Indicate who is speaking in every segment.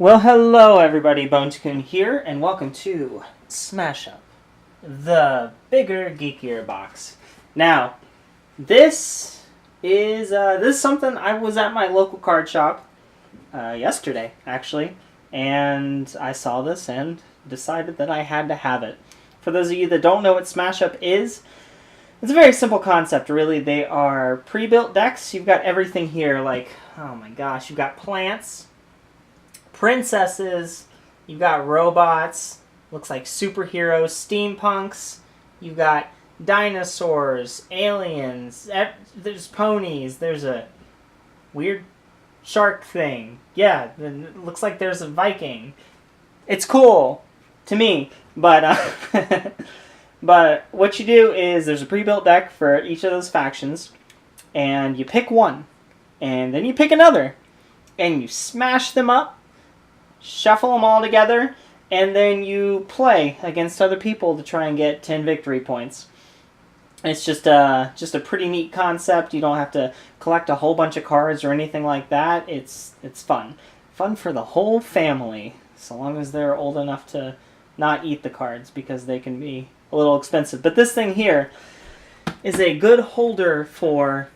Speaker 1: Well, hello everybody, Bonecoon here, and welcome to Smash Up, the bigger, geekier box. Now, this is something I was at my local card shop yesterday, actually, and I saw this and decided that I had to have it. For those of you that don't know what Smash Up is, it's a very simple concept, really. They are pre-built decks. You've got everything here, like, oh my gosh, you've got plants, princesses, you've got robots, looks like superheroes, steampunks, you've got dinosaurs, aliens, there's ponies, there's a weird shark thing. Yeah, it looks like there's a Viking. It's cool to me, but but what you do is there's a pre-built deck for each of those factions, and you pick one, and then you pick another, and you smash them up, shuffle them all together, and then you play against other people to try and get 10 victory points. It's just a pretty neat concept. You don't have to collect a whole bunch of cards or anything like that. It's fun. Fun for the whole family, so long as they're old enough to not eat the cards, because they can be a little expensive. But this thing here is a good holder for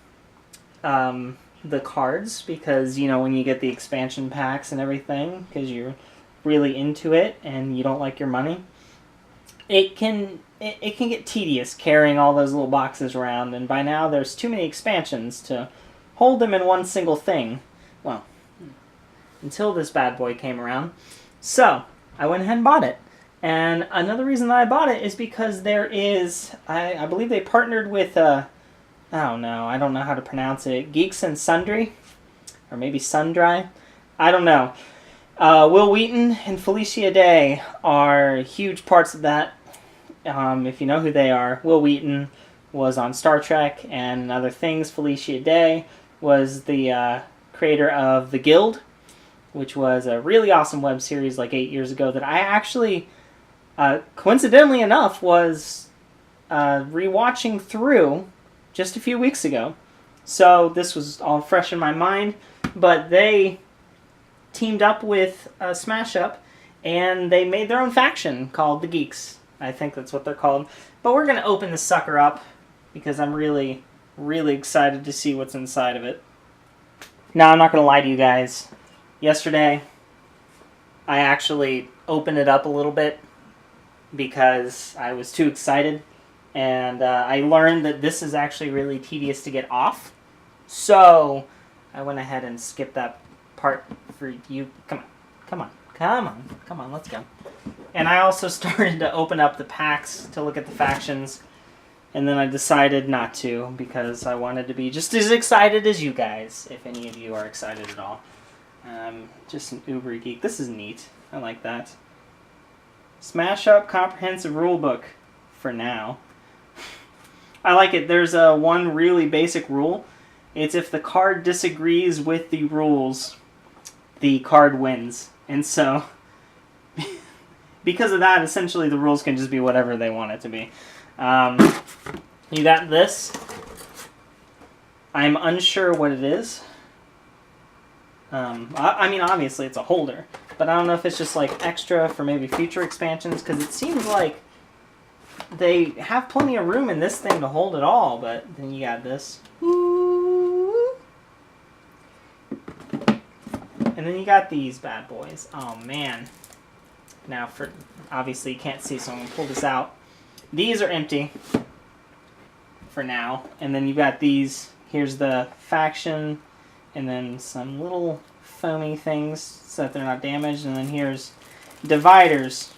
Speaker 1: the cards, because you know when you get the expansion packs and everything, because you're really into it and you don't like your money, it can get tedious carrying all those little boxes around, and by now there's too many expansions to hold them in one single thing. Well, until this bad boy came around. So I went ahead and bought it. And another reason that I bought it is because there is, I believe they partnered with oh no, I don't know how to pronounce it. Geeks and Sundry? Or maybe Sundry? I don't know. Will Wheaton and Felicia Day are huge parts of that. If you know who they are, Will Wheaton was on Star Trek and other things. Felicia Day was the creator of The Guild, which was a really awesome web series like 8 years ago that I actually, coincidentally enough, was rewatching through just a few weeks ago. So this was all fresh in my mind, but they teamed up with Smash Up, and they made their own faction called the Geeks. I think that's what they're called. But we're going to open this sucker up, because I'm really, really excited to see what's inside of it. Now, I'm not going to lie to you guys. Yesterday, I actually opened it up a little bit, because I was too excited. And I learned that this is actually really tedious to get off. So I went ahead and skipped that part for you. Come on, let's go. And I also started to open up the packs to look at the factions. And then I decided not to, because I wanted to be just as excited as you guys, if any of you are excited at all. Just an uber geek. This is neat. I like that. Smash Up Comprehensive Rulebook for now. I like it. There's one really basic rule. It's if the card disagrees with the rules, the card wins. And so, because of that, essentially the rules can just be whatever they want it to be. You got this. I'm unsure what it is. I mean, obviously it's a holder, but I don't know if it's just like extra for maybe future expansions, because it seems like they have plenty of room in this thing to hold it all. But then you got this. Ooh. And then you got these bad boys. Oh man. Now, for obviously you can't see, so I'm going to pull this out. These are empty for now. And then you got these. Here's the faction, and then some little foamy things so that they're not damaged. And then here's dividers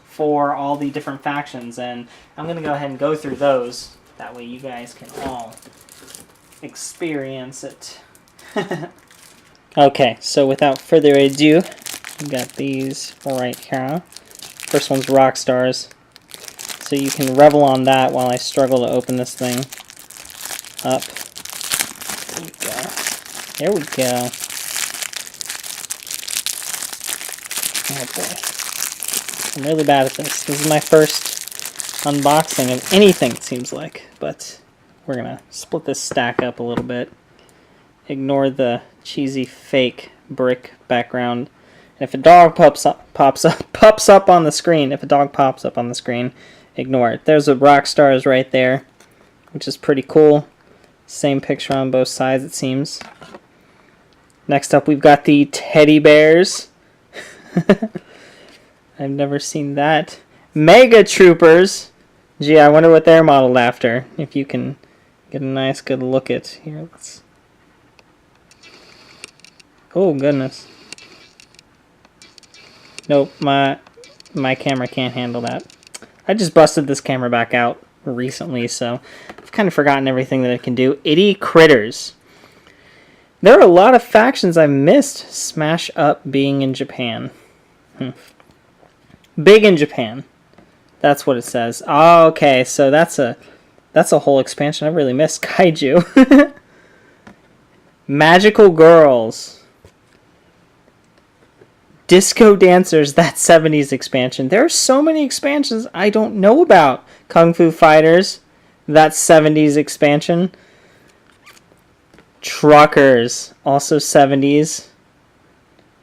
Speaker 1: for all the different factions, and I'm going to go ahead and go through those. That way you guys can all experience it. Okay, so without further ado, we got these right here. First one's Rock Stars. So you can revel on that while I struggle to open this thing up. There we go. There we go. Oh boy. I'm really bad at this. This is my first unboxing of anything, it seems like. But we're going to split this stack up a little bit. Ignore the cheesy fake brick background And if a dog pops up on the screen, ignore it. There's a rock stars right there, which is pretty cool. Same picture on both sides, it seems. Next up, we've got the teddy bears. I've never seen that. Mega Troopers. Gee, I wonder what they're modeled after. If you can get a nice, good look at here. Oh, goodness. Nope, my camera can't handle that. I just busted this camera back out recently, so I've kind of forgotten everything that it can do. Itty Critters. There are a lot of factions I've missed. Smash Up being in Japan. Big in Japan. That's what it says. Oh, okay, so that's a whole expansion. I've really missed Kaiju. Magical Girls. Disco Dancers, that 70s expansion. There are so many expansions I don't know about. Kung Fu Fighters, that 70s expansion. Truckers, also 70s.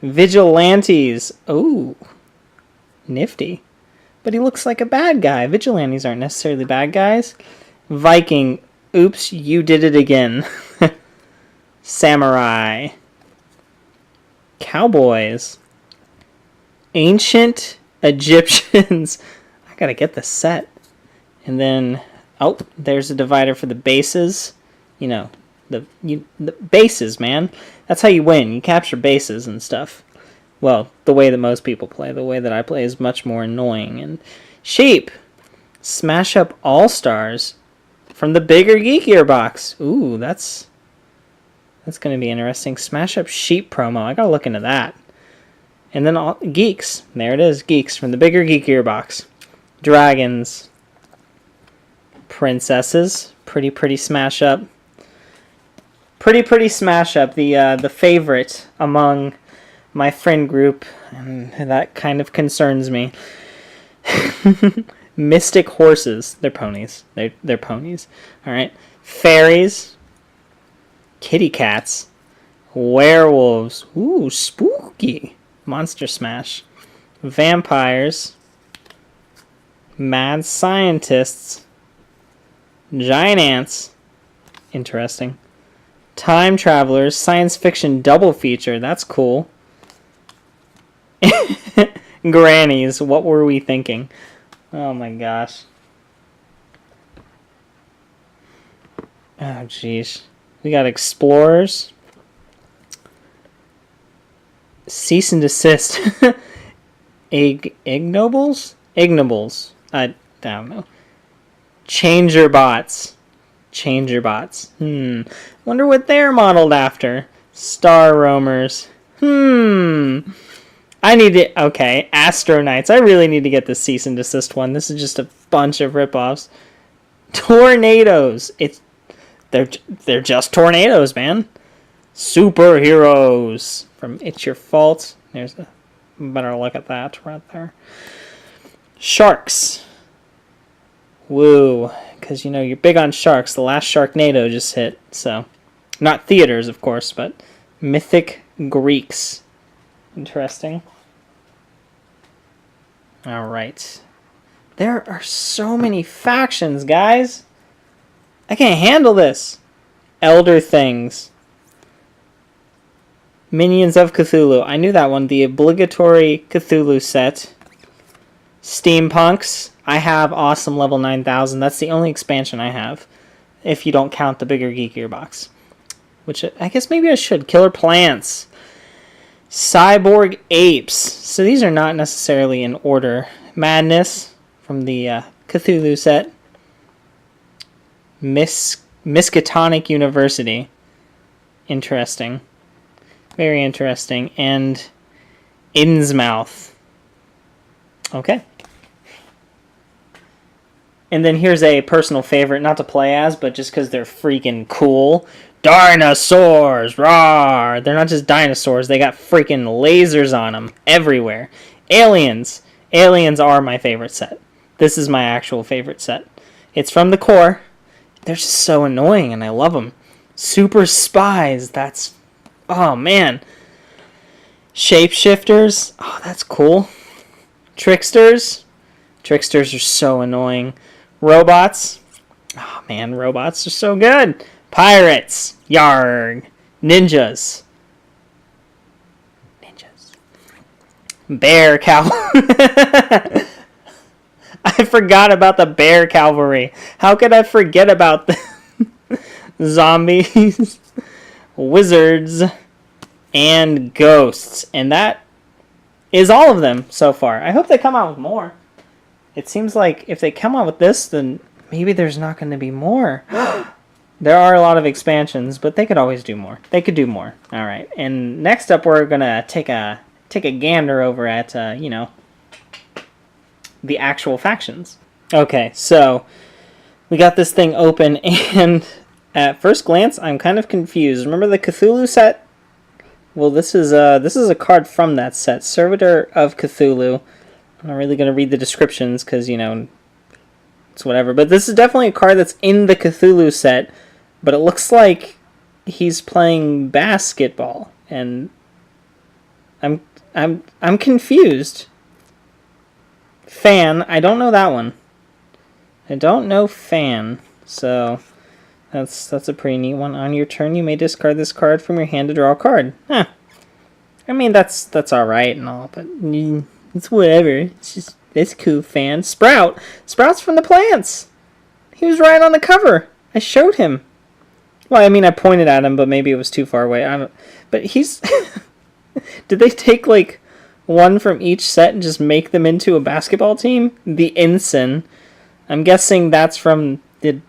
Speaker 1: Vigilantes. Ooh, nifty. But he looks like a bad guy. Vigilantes aren't necessarily bad guys. Viking. Oops, you did it again. Samurai. Cowboys. Ancient Egyptians. I gotta get the set. And then, oh, there's a divider for the bases. You know, the bases, man. That's how you win. You capture bases and stuff. Well, the way that most people play. The way that I play is much more annoying. And sheep. Smash Up All-Stars from the bigger Geekier box. Ooh, that's going to be interesting. Smash Up Sheep promo. I got to look into that. And then all Geeks. There it is. Geeks from the bigger Geekier box. Dragons. Princesses. Pretty Smash Up. Pretty Smash Up. The favorite among my friend group, and that kind of concerns me. Mystic horses. They're ponies. They're ponies. Alright. Fairies. Kitty cats. Werewolves. Ooh, spooky. Monster Smash. Vampires. Mad scientists. Giant ants. Interesting. Time travelers. Science fiction double feature. That's cool. Grannies, what were we thinking? Oh my gosh. Oh jeez. We got explorers. Cease and desist. Ignobles? Ignobles. I don't know. Changer bots. Wonder what they're modeled after. Star roamers. I need it. Okay, Astronauts. I really need to get the cease and desist one. This is just a bunch of ripoffs. Tornadoes. They're just tornadoes, man. Superheroes from It's Your Fault. There's a better look at that right there. Sharks. Woo, because you know you're big on sharks. The last Sharknado just hit, so not theaters, of course, but mythic Greeks. Interesting. All right. There are so many factions, guys. I can't handle this. Elder Things. Minions of Cthulhu. I knew that one. The obligatory Cthulhu set. Steampunks. I have Awesome Level 9000. That's the only expansion I have. If you don't count the bigger Geekier box. Which I guess maybe I should. Killer Plants. Cyborg Apes. So these are not necessarily in order. Madness from the Cthulhu set. Miskatonic University. Interesting. Very interesting. And Innsmouth. Okay. And then here's a personal favorite, not to play as, but just because they're freaking cool. Dinosaurs! Rawr! They're not just dinosaurs, they got freaking lasers on them everywhere. Aliens. Aliens are my favorite set. This is my actual favorite set. It's from the core. They're just so annoying and I love them. Super Spies. That's... oh, man. Shapeshifters. Oh, that's cool. Tricksters. Tricksters are so annoying. Robots. Oh, man, robots are so good. Pirates. Yarg. Ninjas. Bear cavalry. I forgot about the bear cavalry. How could I forget about the zombies, wizards, and ghosts? And that is all of them so far. I hope they come out with more. It seems like if they come out with this, then maybe there's not going to be more. There are a lot of expansions, but they could always do more. They could do more. All right. And next up, we're going to take a gander over at, the actual factions. Okay, so we got this thing open, and at first glance, I'm kind of confused. Remember the Cthulhu set? Well, this is a card from that set, Servitor of Cthulhu. I'm not really going to read the descriptions because, it's whatever. But this is definitely a card that's in the Cthulhu set, but it looks like he's playing basketball, and I'm confused. Fan, I don't know that one. I don't know Fan, so that's a pretty neat one. On your turn, you may discard this card from your hand to draw a card. Huh. I mean, that's all right and all, but it's whatever. It's cool. Fan. Sprout. Sprout's from the plants. He was right on the cover. I showed him. Well, I mean, I pointed at him, but maybe it was too far away. But he's. Did they take like one from each set and just make them into a basketball team? The Ensign. I'm guessing that's from the,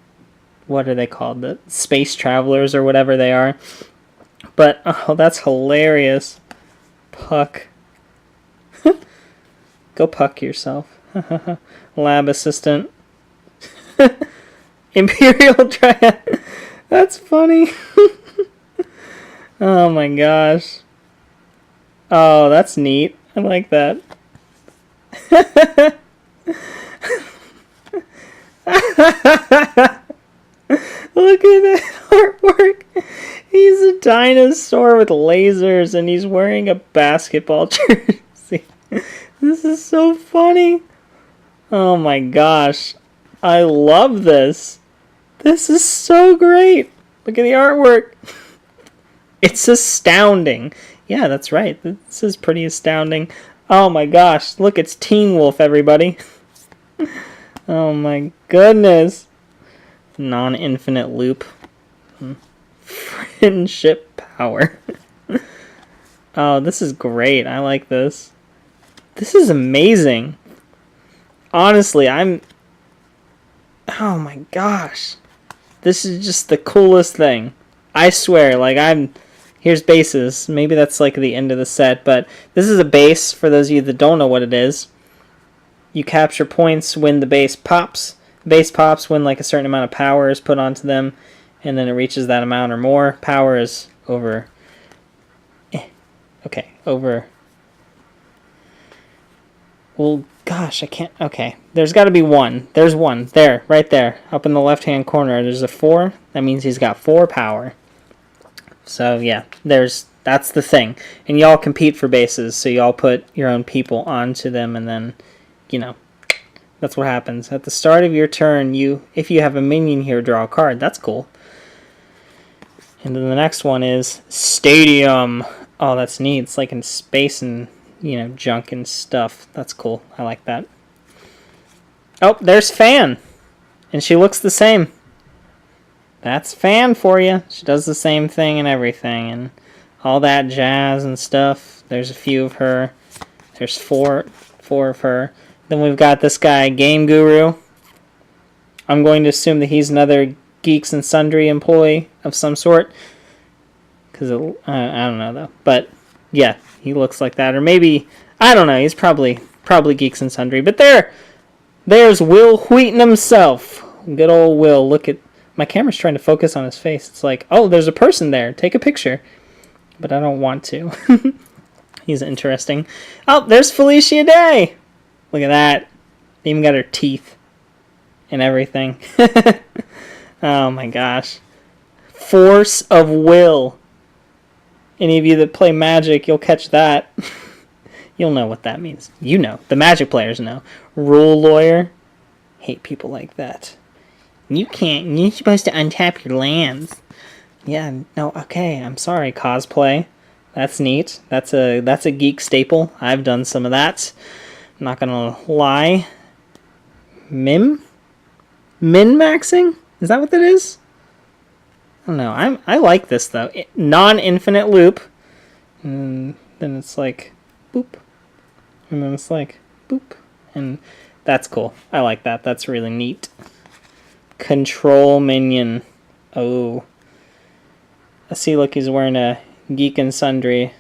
Speaker 1: what are they called? The Space Travelers or whatever they are. But, oh, that's hilarious. Puck. Go puck yourself. Lab assistant. Imperial Dryad. That's funny. Oh my gosh. Oh, that's neat. I like that. Look at that artwork. He's a dinosaur with lasers and he's wearing a basketball jersey. This is so funny. Oh my gosh. I love this. This is so great. Look at the artwork. It's astounding. Yeah, that's right. This is pretty astounding. Oh my gosh. Look, it's Teen Wolf, everybody. Oh my goodness. Non-infinite loop. Friendship power. Oh, this is great. I like this. This is amazing. Honestly, oh my gosh. This is just the coolest thing. I swear, here's bases. Maybe that's like the end of the set, but this is a base for those of you that don't know what it is. You capture points when the base pops. Base pops when like a certain amount of power is put onto them, and then it reaches that amount or more. Power is over. Okay, over. Well, gosh, I can't. Okay, there's got to be one. There's one. There, right there. Up in the left-hand corner, there's a 4. That means he's got 4 power. So, yeah, that's the thing. And y'all compete for bases, so y'all put your own people onto them, and then, that's what happens. At the start of your turn, if you have a minion here, draw a card. That's cool. And then the next one is Stadium. Oh, that's neat. It's like in space and, junk and stuff. That's cool. I like that. Oh, there's Fan. And she looks the same. That's Fan for you. She does the same thing and everything. And all that jazz and stuff. There's a few of her. There's four of her. Then we've got this guy, Game Guru. I'm going to assume that he's another Geeks and Sundry employee of some sort. Because I don't know, though. But, yeah, he looks like that. Or maybe, I don't know, he's probably Geeks and Sundry. But there's Will Wheaton himself. Good old Will. Look at, my camera's trying to focus on his face. It's like, oh, there's a person there. Take a picture. But I don't want to. He's interesting. Oh, there's Felicia Day. Look at that. They even got her teeth and everything. Oh my gosh. Force of Will. Any of you that play Magic, you'll catch that. You'll know what that means. You know. The Magic players know. Rule lawyer. Hate people like that. You can't. You're supposed to untap your lands. Yeah, no, okay, I'm sorry, cosplay. That's neat. That's a geek staple. I've done some of that. I'm not gonna lie. Min-maxing? Is that what that is? I don't know. I like this though. Non-infinite loop. And then it's like boop. And then it's like boop. And that's cool. I like that. That's really neat. Control minion. Oh. I see, look, he's wearing a Geek and Sundry.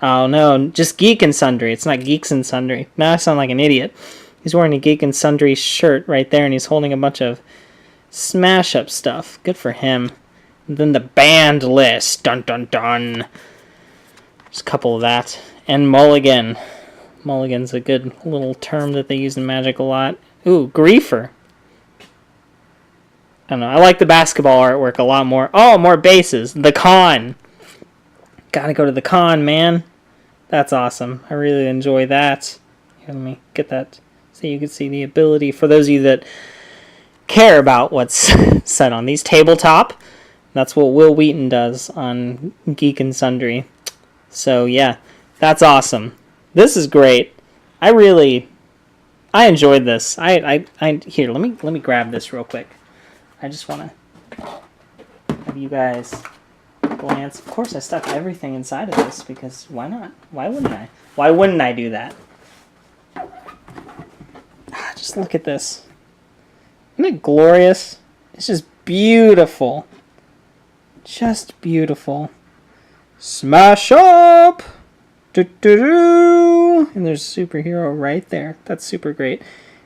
Speaker 1: Oh, no, just Geek and Sundry. It's not Geeks and Sundry. Now I sound like an idiot. He's wearing a Geek and Sundry shirt right there, and he's holding a bunch of smash-up stuff. Good for him. And then the band list. Dun, dun, dun. There's a couple of that. And Mulligan. Mulligan's a good little term that they use in Magic a lot. Ooh, Griefer. I don't know. I like the basketball artwork a lot more. Oh, more bases. The con. Gotta go to the con, man. That's awesome. I really enjoy that. Here, let me get that so you can see the ability. For those of you that care about what's said on these tabletop, that's what Will Wheaton does on Geek and Sundry. So, yeah, that's awesome. This is great. I enjoyed this. Here, let me grab this real quick. I just want to have you guys glance. Of course, I stuck everything inside of this because why not? Why wouldn't I? Why wouldn't I do that? Just look at this. Isn't it glorious? It's just beautiful. Just beautiful. Smash up! Do-do-do! And there's a superhero right there. That's super great.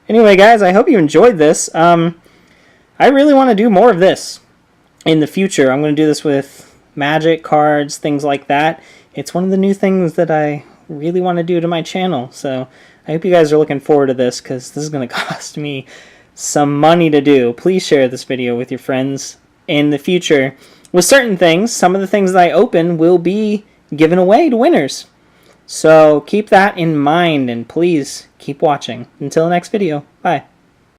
Speaker 1: Anyway, guys, I hope you enjoyed this. I really want to do more of this in the future. I'm going to do this with Magic cards, things like that. It's one of the new things that I really want to do to my channel. So I hope you guys are looking forward to this because this is going to cost me some money to do. Please share this video with your friends in the future. With certain things, some of the things that I open will be given away to winners. So keep that in mind and please keep watching. Until the next video, bye.